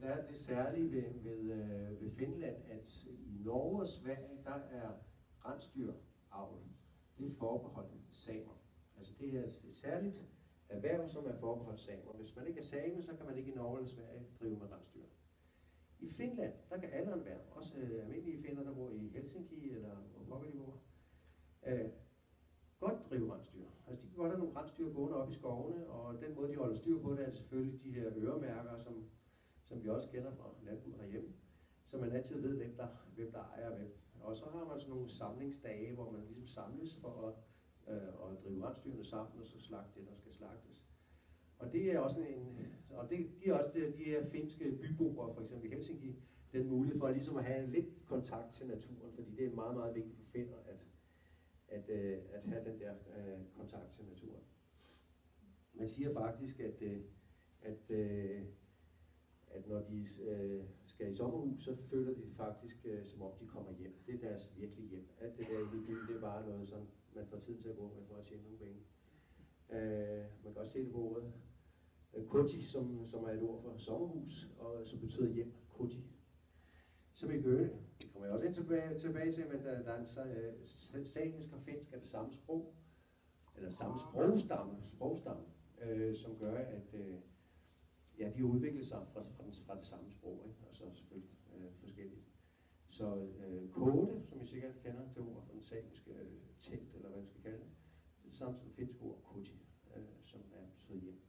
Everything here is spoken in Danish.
Der er det særlige ved Finland, at i Norge og Sverige, der er rensdyravl. Det er forbeholdt samer. Altså det er et særligt erhverv, som er forbeholdt samer. Hvis man ikke er same, så kan man ikke i Norge eller Sverige drive med rensdyr. I Finland, der kan alle erhverv, også almindelige finner, der bor i Helsinki eller hvor pokker de bor, godt drive rensdyr. Altså de kan godt have nogle rensdyr gående op i skovene, og den måde de holder styr på det er selvfølgelig de her øremærker, som vi også kender fra landbruget herhjemme, så man altid ved, hvem der ejer hvem. Og så har man sådan nogle samlingsdage, hvor man ligesom samles for at drive rensdyrene sammen, og så slagte det, der skal slagtes. Og det er også det giver også de her finske byboere, for eksempel i Helsinki, den mulighed for ligesom at have lidt kontakt til naturen, fordi det er meget, meget vigtigt for finner at have den der kontakt til naturen. Man siger faktisk, at når de skal i sommerhus, så føler de faktisk, som om de kommer hjem. Det er deres virkelige hjem. Alt det der i byen, det er bare noget, som man får tid til at gå med for at tjene nogle penge. Man kan også se det på ordet koti, som er et ord for sommerhus, og som betyder hjem, koti. Som i Gøne. Det kommer jeg også ind tilbage til, men der er en samisk og finsk af det samme sprog, eller samme sprogstamme, som gør, at ja, de har udviklet sig fra det samme sprog, ikke? Og så selvfølgelig forskelligt. Så kode, som I sikkert kender, det ord fra den samiske telt, eller hvad man skal kalde det, det er det samme som det finske ord koti, som er betyder hjem.